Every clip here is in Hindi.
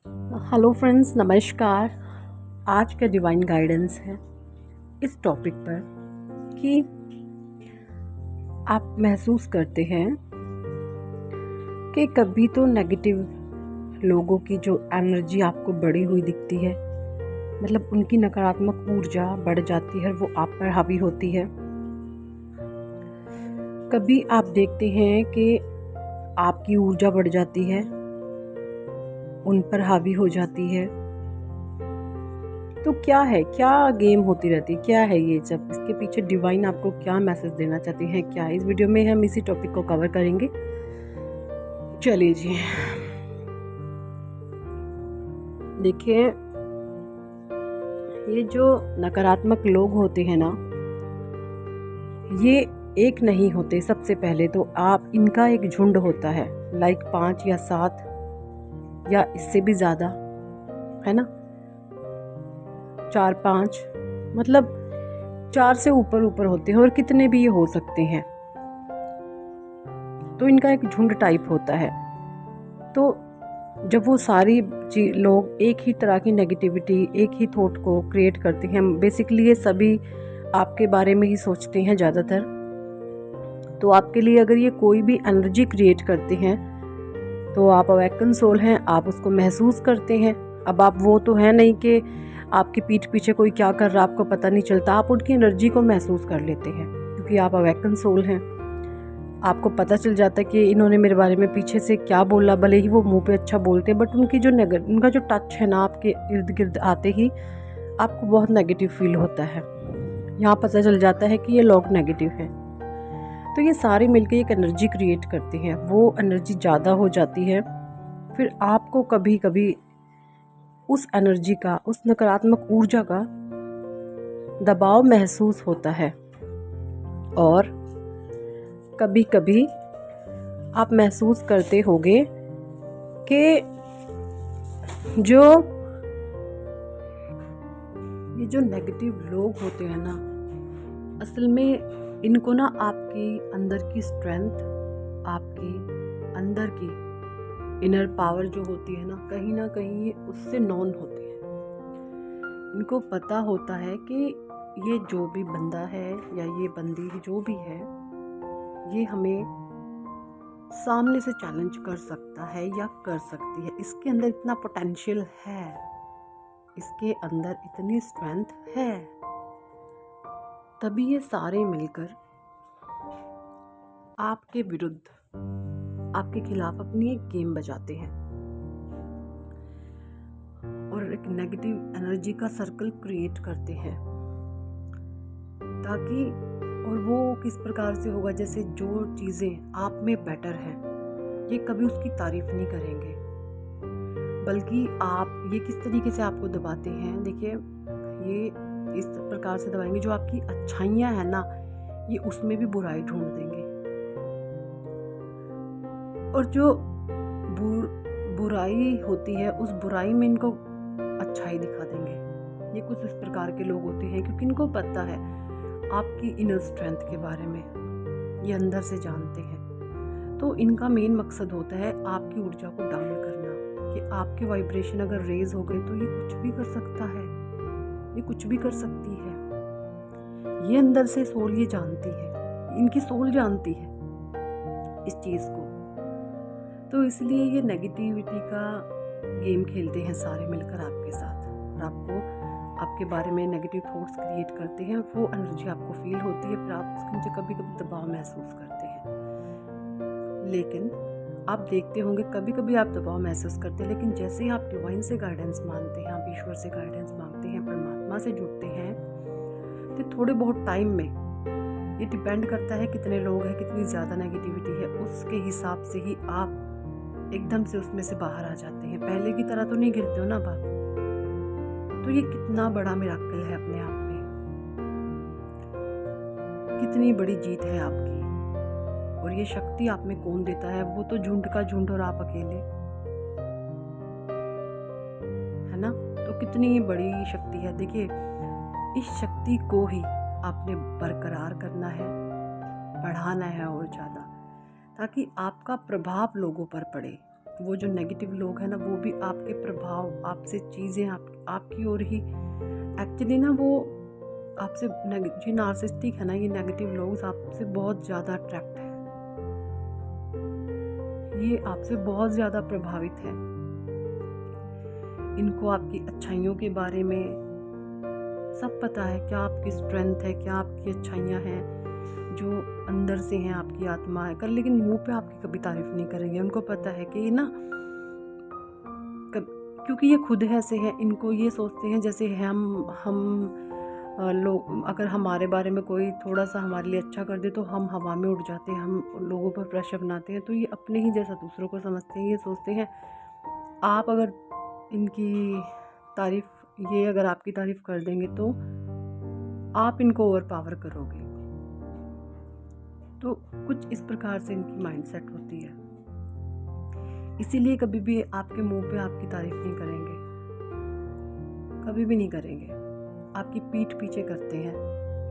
हेलो फ्रेंड्स, नमस्कार। आज का डिवाइन गाइडेंस है इस टॉपिक पर कि आप महसूस करते हैं कि कभी तो नेगेटिव लोगों की जो एनर्जी आपको बढ़ी हुई दिखती है, मतलब उनकी नकारात्मक ऊर्जा बढ़ जाती है, वो आप पर हावी होती है। कभी आप देखते हैं कि आपकी ऊर्जा बढ़ जाती है, उन पर हावी हो जाती है। तो क्या है, क्या गेम होती रहती है, क्या है ये सब, इसके पीछे डिवाइन आपको क्या मैसेज देना चाहती है, क्या इस वीडियो में हम इसी टॉपिक को कवर करेंगे। चलिए जी, देखिए, ये जो नकारात्मक लोग होते हैं ना, ये एक नहीं होते। सबसे पहले तो आप इनका एक झुंड होता है, लाइक 5 या 7 या इससे भी ज़्यादा, है ना, 4-5, मतलब 4 से ऊपर ऊपर होते हैं और कितने भी ये हो सकते हैं। तो इनका एक झुंड टाइप होता है। तो जब वो सारी लोग एक ही तरह की नेगेटिविटी, एक ही थॉट को क्रिएट करते हैं, बेसिकली ये सभी आपके बारे में ही सोचते हैं ज़्यादातर। तो आपके लिए अगर ये कोई भी एनर्जी क्रिएट करते हैं तो आप अवेकन सोल हैं, आप उसको महसूस करते हैं। अब आप वो तो है नहीं कि आपकी पीठ पीछे कोई क्या कर रहा है आपको पता नहीं चलता, आप उनकी एनर्जी को महसूस कर लेते हैं क्योंकि आप अवेकन सोल हैं। आपको पता चल जाता है कि इन्होंने मेरे बारे में पीछे से क्या बोला, भले ही वो मुंह पे अच्छा बोलते हैं, बट उनकी जो उनका जो टच है ना, आपके इर्द गिर्द आते ही आपको बहुत नेगेटिव फील होता है। यहाँ पता चल जाता है कि ये लोग नेगेटिव हैं। तो ये सारे मिलकर एक एनर्जी क्रिएट करते हैं, वो एनर्जी ज़्यादा हो जाती है, फिर आपको कभी कभी उस एनर्जी का, उस नकारात्मक ऊर्जा का दबाव महसूस होता है। और कभी कभी आप महसूस करते होंगे कि ये जो नेगेटिव लोग होते हैं ना, असल में इनको ना आपकी अंदर की स्ट्रेंथ, आपकी अंदर की इनर पावर जो होती है ना कहीं ये उससे नॉन होती है। इनको पता होता है कि ये जो भी बंदा है या ये बंदी जो भी है, ये हमें सामने से चैलेंज कर सकता है या कर सकती है। इसके अंदर इतना पोटेंशियल है, इसके अंदर इतनी स्ट्रेंथ है, तभी ये सारे मिलकर आपके विरुद्ध, आपके खिलाफ अपनी एक गेम बजाते हैं और एक नेगेटिव एनर्जी का सर्कल क्रिएट करते हैं। ताकि, और वो किस प्रकार से होगा, जैसे जो चीज़ें आप में बेटर हैं, ये कभी उसकी तारीफ नहीं करेंगे, बल्कि आप ये किस तरीके से आपको दबाते हैं। देखिए, ये इस प्रकार से दबाएंगे, जो आपकी अच्छाइयाँ हैं ना, ये उसमें भी बुराई ढूंढ देंगे, और जो बुराई होती है उस बुराई में इनको अच्छाई दिखा देंगे। ये कुछ इस प्रकार के लोग होते हैं, क्योंकि इनको पता है आपकी इनर स्ट्रेंथ के बारे में, ये अंदर से जानते हैं। तो इनका मेन मकसद होता है आपकी ऊर्जा को डाउन करना, कि आपके वाइब्रेशन अगर रेज हो गए तो ये कुछ भी कर सकता है, ये कुछ भी कर सकती है। ये अंदर से सोल ये जानती है, इनकी सोल जानती है इस चीज़ को। तो इसलिए ये नेगेटिविटी का गेम खेलते हैं सारे मिलकर आपके साथ, और आपको आपके बारे में नेगेटिव थॉट्स क्रिएट करते हैं, और वो एनर्जी आपको फील होती है, फिर आप उसके नीचे कभी कभी दबाव महसूस करते हैं। लेकिन आप देखते होंगे कभी कभी आप दबाव महसूस करते हैं, लेकिन जैसे ही आप डिवाइन से गाइडेंस मांगते हैं, आप ईश्वर से गाइडेंस मांगते हैं, परमात्मा से जुड़ते हैं, तो थोड़े बहुत टाइम में, ये डिपेंड करता है कितने लोग हैं, कितनी ज़्यादा नेगेटिविटी है, उसके हिसाब से ही आप एकदम से उसमें से बाहर आ जाते हैं। पहले की तरह तो नहीं गिरते हो ना बाप। तो ये कितना बड़ा मिराकल है अपने आप में, कितनी बड़ी जीत है आपकी। और ये शक्ति आप में कौन देता है? वो तो झुंड का झुंड और आप अकेले, है ना। तो कितनी बड़ी शक्ति है। देखिए, इस शक्ति को ही आपने बरकरार करना है, बढ़ाना है और ज़्यादा, ताकि आपका प्रभाव लोगों पर पड़े, वो जो नेगेटिव लोग हैं ना, वो भी आपके प्रभाव, आपसे चीज़ें आपकी ओर ही एक्चुअली ना, वो आपसे ये नार्सिसिस्टिक है ना, ये नेगेटिव लोग आपसे बहुत ज़्यादा अट्रैक्ट है, ये आपसे बहुत ज़्यादा प्रभावित है। इनको आपकी अच्छाइयों के बारे में सब पता है, क्या आपकी स्ट्रेंथ है, क्या आपकी अच्छाइयाँ हैं जो अंदर से हैं, आपकी आत्मा है कर, लेकिन मुंह पे आपकी कभी तारीफ नहीं करेंगे। उनको पता है कि ना, क्योंकि ये खुद ऐसे हैं, इनको ये सोचते हैं जैसे हम लोग, अगर हमारे बारे में कोई थोड़ा सा हमारे लिए अच्छा कर दे तो हम हवा में उड़ जाते हैं, हम लोगों पर प्रेशर बनाते हैं। तो ये अपने ही जैसा दूसरों को समझते हैं। ये सोचते हैं आप अगर इनकी तारीफ, ये अगर आपकी तारीफ कर देंगे तो आप इनको ओवर पावर करोगे। तो कुछ इस प्रकार से इनकी माइंडसेट होती है। इसीलिए कभी भी आपके मुंह पे आपकी तारीफ नहीं करेंगे, कभी भी नहीं करेंगे। आपकी पीठ पीछे करते हैं,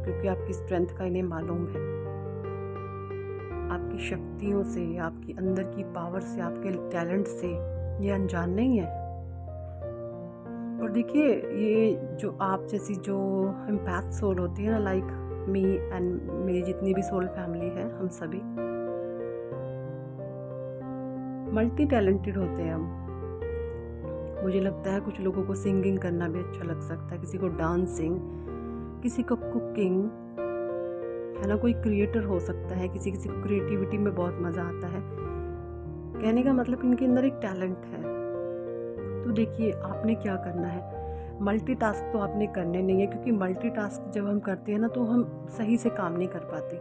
क्योंकि आपकी स्ट्रेंथ का इन्हें मालूम है। आपकी शक्तियों से, आपकी अंदर की पावर से, आपके टैलेंट से ये अनजान नहीं है। और देखिए, ये जो आप जैसी जो एम्पैथ सोल होती है ना, लाइक मी एंड मेरी जितनी भी सोल फैमिली है, हम सभी मल्टी टैलेंटेड होते हैं हम। मुझे लगता है कुछ लोगों को सिंगिंग करना भी अच्छा लग सकता है, किसी को डांसिंग, किसी को कुकिंग, है ना, कोई क्रिएटर हो सकता है, किसी को क्रिएटिविटी में बहुत मज़ा आता है। कहने का मतलब इनके अंदर एक टैलेंट है। तो देखिए, आपने क्या करना है, मल्टीटास्क तो आपने करने नहीं है, क्योंकि मल्टीटास्क जब हम करते हैं ना तो हम सही से काम नहीं कर पाते।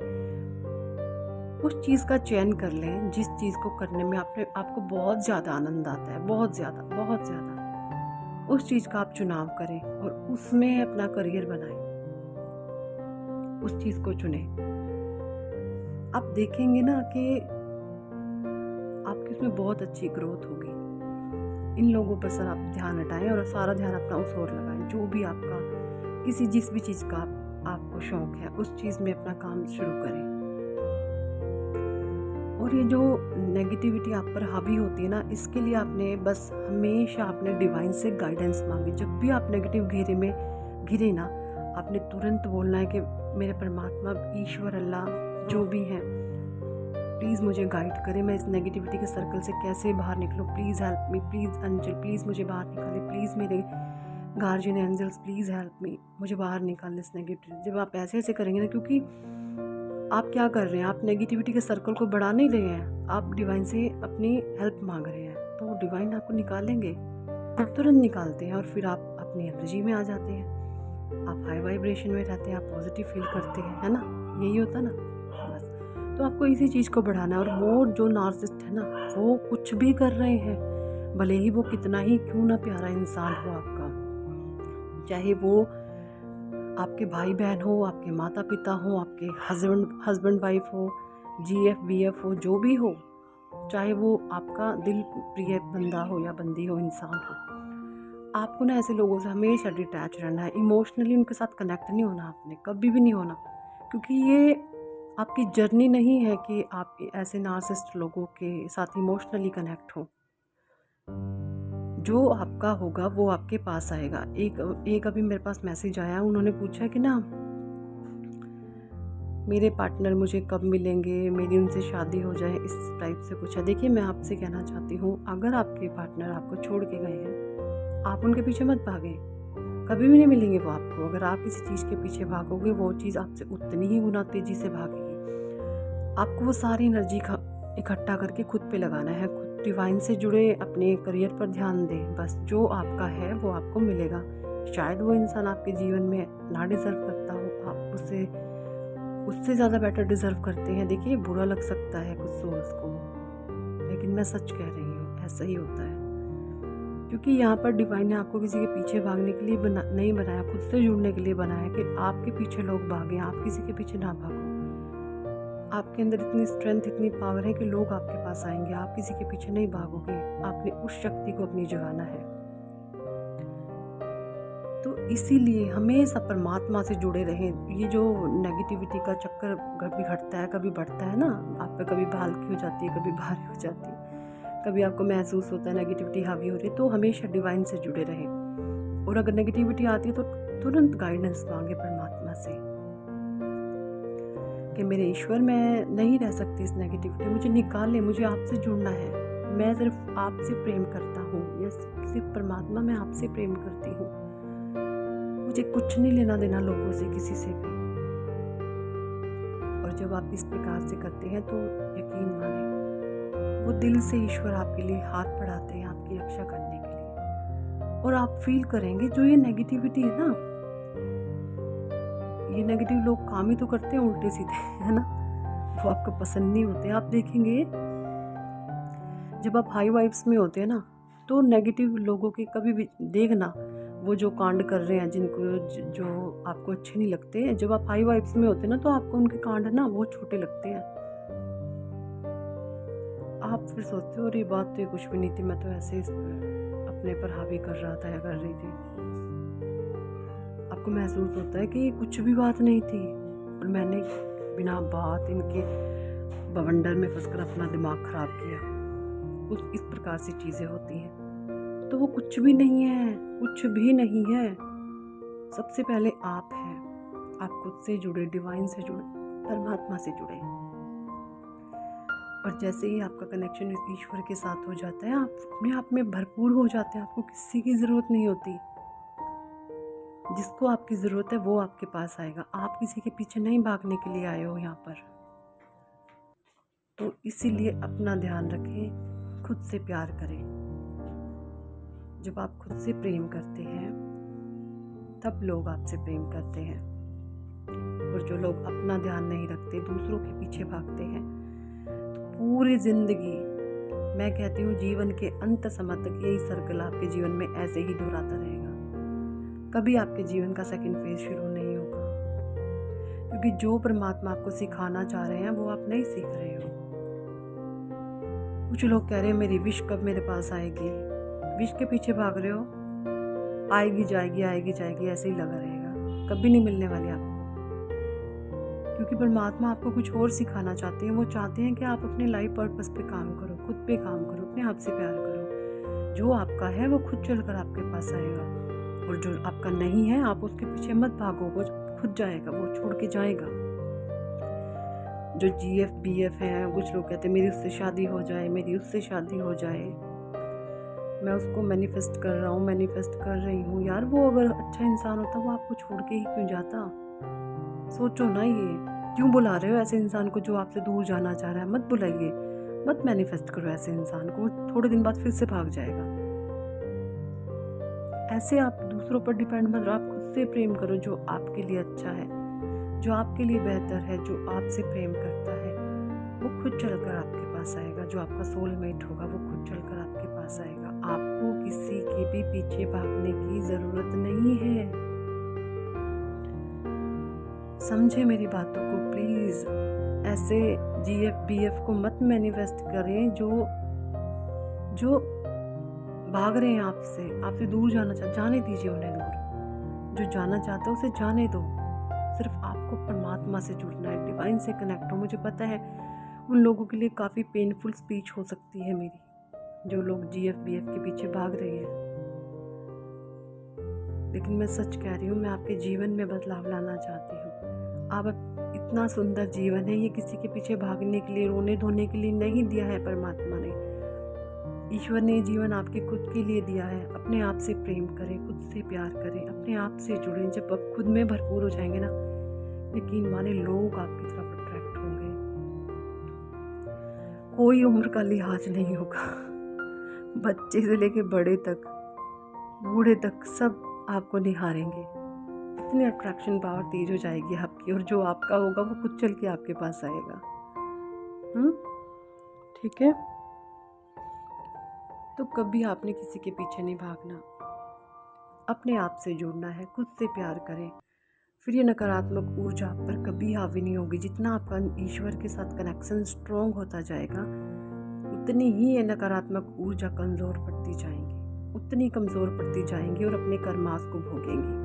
उस चीज़ का चयन कर लें जिस चीज़ को करने में आपको बहुत ज़्यादा आनंद आता है, बहुत ज़्यादा। उस चीज़ का आप चुनाव करें और उसमें अपना करियर बनाएं, उस चीज़ को चुनें। आप देखेंगे ना कि आपकी उसमें बहुत अच्छी ग्रोथ होगी। इन लोगों पर सर आप ध्यान हटाएं और सारा ध्यान अपना उस ओर लगाएं। जो भी आपका जिस भी चीज़ का आपको शौक है, उस चीज़ में अपना काम शुरू करें। और ये जो नेगेटिविटी आप पर हावी होती है ना, इसके लिए आपने बस हमेशा अपने डिवाइन से गाइडेंस मांगे। जब भी आप नेगेटिव घेरे में घिरे ना, आपने तुरंत बोलना है कि मेरे परमात्मा, ईश्वर, अल्लाह, जो भी हैं, प्लीज़ मुझे गाइड करें, मैं इस नेगेटिविटी के सर्कल से कैसे बाहर निकलूँ। Please help me, please angel, please मुझे बाहर निकाले, प्लीज़ मेरे guardian angels, please help me, मुझे बाहर निकालने इस नेगेटिविटी। जब आप ऐसे करेंगे ना, क्योंकि आप क्या कर रहे हैं, आप नेगेटिविटी के सर्कल को बढ़ा नहीं रहे हैं, आप डिवाइन से अपनी हेल्प मांग रहे हैं, तो डिवाइन आपको निकालेंगे, तुरंत निकालते हैं। और फिर आप अपनी एनर्जी में आ जाते हैं, आप हाई वाइब्रेशन में रहते हैं, आप पॉजिटिव फील करते हैं, है ना, यही होता ना बस। तो आपको इसी चीज़ को बढ़ाना है। और वो जो नार्सिसिस्ट है ना, वो कुछ भी कर रहे हैं, भले ही वो कितना ही क्यों ना प्यारा इंसान हो आपका, चाहे वो आपके भाई बहन हो, आपके माता पिता हो, आपके हस्बैंड वाइफ हो, GF BF हो, जो भी हो, चाहे वो आपका दिल प्रिय बंदा हो या बंदी हो, इंसान हो, आपको ना ऐसे लोगों से हमेशा डिटैच रहना है। इमोशनली उनके साथ कनेक्ट नहीं होना, आपने कभी भी नहीं होना, क्योंकि ये आपकी जर्नी नहीं है कि आप ऐसे नार्सिसिस्ट लोगों के साथ इमोशनली कनेक्ट हो। जो आपका होगा वो आपके पास आएगा। एक अभी मेरे पास मैसेज आया, उन्होंने पूछा कि ना, मेरे पार्टनर मुझे कब मिलेंगे, मेरी उनसे शादी हो जाए, इस टाइप से कुछ है। देखिए, मैं आपसे कहना चाहती हूँ, अगर आपके पार्टनर आपको छोड़ के गए हैं, आप उनके पीछे मत भागें, कभी भी नहीं मिलेंगे वो आपको। अगर आप किसी चीज़ के पीछे भागोगे, वो चीज़ आपसे उतनी ही गुना तेज़ी से भागेगी। आपको वो सारी एनर्जी इकट्ठा करके खुद पे लगाना है, खुद डिवाइन से जुड़े अपने करियर पर ध्यान दें। बस जो आपका है वो आपको मिलेगा। शायद वो इंसान आपके जीवन में ना डिज़र्व करता हो, आप उससे ज़्यादा बेटर डिज़र्व करते हैं। देखिए, बुरा लग सकता है कुछ सोल्स को, लेकिन मैं सच कह रही हूँ, ऐसा ही होता है। क्योंकि यहाँ पर डिवाइन ने आपको किसी के पीछे भागने के लिए नहीं बनाया, खुद से जुड़ने के लिए बनाया कि आपके पीछे लोग भागें, आप किसी के पीछे ना भागो। आपके अंदर इतनी स्ट्रेंथ, इतनी पावर है कि लोग आपके पास आएंगे, आप किसी के पीछे नहीं भागोगे। आपने उस शक्ति को अपनी जगाना है। तो इसीलिए हमेशा परमात्मा से जुड़े रहें। ये जो नेगेटिविटी का चक्कर कभी घटता है, कभी बढ़ता है ना, आप पे कभी हल्की हो जाती है, कभी भारी हो जाती है, कभी आपको महसूस होता है नेगेटिविटी हावी हो रही है, तो हमेशा डिवाइन से जुड़े रहें। और अगर नेगेटिविटी आती है तो तुरंत गाइडेंस मांगे परमात्मा से कि मेरे ईश्वर, मैं नहीं रह सकती इस नेगेटिविटी, मुझे निकाल ले, मुझे आपसे जुड़ना है, मैं सिर्फ आपसे प्रेम करता हूँ, या सिर्फ परमात्मा मैं आपसे प्रेम करती हूँ, मुझे कुछ नहीं लेना देना लोगों से, किसी से भी। और जब आप इस प्रकार से करते हैं तो यकीन माने वो दिल से ईश्वर आपके लिए हाथ बढ़ाते हैं आपकी रक्षा करने के लिए। और आप फील करेंगे जो ये नेगेटिविटी है ना, ये नेगेटिव लोग काम ही तो करते हैं उल्टे सीधे, है ना, वो आपको पसंद नहीं होते। आप देखेंगे जब आप हाई वाइब्स में होते हैं ना, तो नेगेटिव लोगों के कभी भी देखना, वो जो कांड कर रहे हैं जिनको जो आपको अच्छे नहीं लगते, जब आप हाई वाइब्स में होते हैं ना, तो आपको उनके कांड ना वो छोटे लगते हैं। आप फिर सोचते हो अरे बात तो कुछ भी नहीं थी, मैं तो ऐसे अपने पर हावी कर रहा था या कर रही थी। आपको महसूस होता है कि कुछ भी बात नहीं थी और मैंने बिना बात इनके बवंडर में फंसकर अपना दिमाग खराब किया। कुछ इस प्रकार से चीज़ें होती हैं। तो वो कुछ भी नहीं है, कुछ भी नहीं है। सबसे पहले आप हैं, आप खुद से जुड़े, डिवाइन से जुड़े, परमात्मा से जुड़े। और जैसे ही आपका कनेक्शन ईश्वर के साथ हो जाता है, आप अपने आप में भरपूर हो जाते हैं, आपको किसी की ज़रूरत नहीं होती। जिसको आपकी ज़रूरत है वो आपके पास आएगा। आप किसी के पीछे नहीं भागने के लिए आए हो यहाँ पर। तो इसीलिए अपना ध्यान रखें, खुद से प्यार करें। जब आप खुद से प्रेम करते हैं तब लोग आपसे प्रेम करते हैं। और जो लोग अपना ध्यान नहीं रखते, दूसरों के पीछे भागते हैं, तो पूरी ज़िंदगी, मैं कहती हूँ जीवन के अंत समय तक यही सर्कल आपके जीवन में ऐसे ही दोहराता रहेगा। कभी आपके जीवन का सेकंड फेज शुरू नहीं होगा, क्योंकि जो परमात्मा आपको सिखाना चाह रहे हैं वो आप नहीं सीख रहे हो। कुछ लोग कह रहे हैं मेरी विश कब मेरे पास आएगी, विश के पीछे भाग रहे हो, आएगी जाएगी आएगी जाएगी, ऐसे ही लगा रहेगा, कभी नहीं मिलने वाली आपको। क्योंकि परमात्मा आपको कुछ और सिखाना चाहते हैं। वो चाहते हैं कि आप अपने लाइफ पर्पस पे काम करो, खुद पे काम करो, अपने आप से प्यार करो। जो आपका है वो खुद चलकर आपके पास आएगा, और जो आपका नहीं है आप उसके पीछे मत भागो, वो खुद जाएगा, वो छोड़ के जाएगा। जो GF BF है, कुछ लोग कहते हैं मेरी उससे शादी हो जाए, मेरी उससे शादी हो जाए, मैं उसको मैनिफेस्ट कर रहा हूँ, मैनिफेस्ट कर रही हूँ। यार वो अगर अच्छा इंसान होता वो आपको छोड़ के ही क्यों जाता? सोचो ना, ये क्यों बुला रहे हो ऐसे इंसान को जो आपसे दूर जाना चाह रहा है? मत बुलाइए, मत मैनिफेस्ट करो ऐसे इंसान को, थोड़े दिन बाद फिर से भाग जाएगा। ऐसे आप दूसरों पर डिपेंड मत रहो, आप खुद से प्रेम करो। जो आपके लिए अच्छा है, जो आपके लिए बेहतर है, जो आपसे प्रेम करता है, वो खुद चलकर आपके पास आएगा। जो आपका सोलमेट होगा वो खुद चलकर आपके पास आएगा। आपको किसी के भी पीछे भागने की ज़रूरत नहीं है। समझे मेरी बातों को प्लीज़। ऐसे GF BF को मत मैनिफेस्ट करें जो भाग रहे हैं आपसे दूर जाने दीजिए उन्हें दूर। जो जाना चाहता है उसे जाने दो। सिर्फ आपको परमात्मा से जुड़ना है, डिवाइन से कनेक्ट हो। मुझे पता है उन लोगों के लिए काफ़ी पेनफुल स्पीच हो सकती है मेरी, जो लोग GF BF के पीछे भाग रहे हैं, लेकिन मैं सच कह रही हूँ, मैं आपके जीवन में बदलाव लाना चाहती हूँ। आप इतना सुंदर जीवन है, ये किसी के पीछे भागने के लिए, रोने धोने के लिए नहीं दिया है परमात्मा ने। ईश्वर ने जीवन आपके खुद के लिए दिया है। अपने आप से प्रेम करें, खुद से प्यार करें, अपने आप से जुड़ें। जब आप खुद में भरपूर हो जाएंगे ना, यकीन माने लोग आपकी तरफ अट्रैक्ट होंगे। कोई उम्र का लिहाज नहीं होगा, बच्चे से लेके बड़े तक, बूढ़े तक सब आपको निहारेंगे। इतनी अट्रैक्शन पावर तेज हो जाएगी आपकी, और जो आपका होगा वो खुद चल के आपके पास आएगा। ठीक है? तो कभी आपने किसी के पीछे नहीं भागना, अपने आप से जुड़ना है, खुद से प्यार करें। फिर ये नकारात्मक ऊर्जा आप पर कभी हावी नहीं होगी। जितना आपका ईश्वर के साथ कनेक्शन स्ट्रॉन्ग होता जाएगा, उतनी ही ये नकारात्मक ऊर्जा कमज़ोर पड़ती जाएंगी, उतनी कमज़ोर पड़ती जाएंगी और अपने कर्मास को भोगेंगी।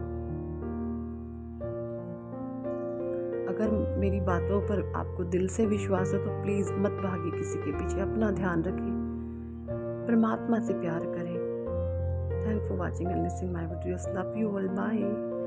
अगर मेरी बातों पर आपको दिल से विश्वास है तो प्लीज़ मत भागिए किसी के पीछे, अपना ध्यान रखें। परमात्मा से प्यार करें। Thank for watching and listening my videos. Love you all, bye.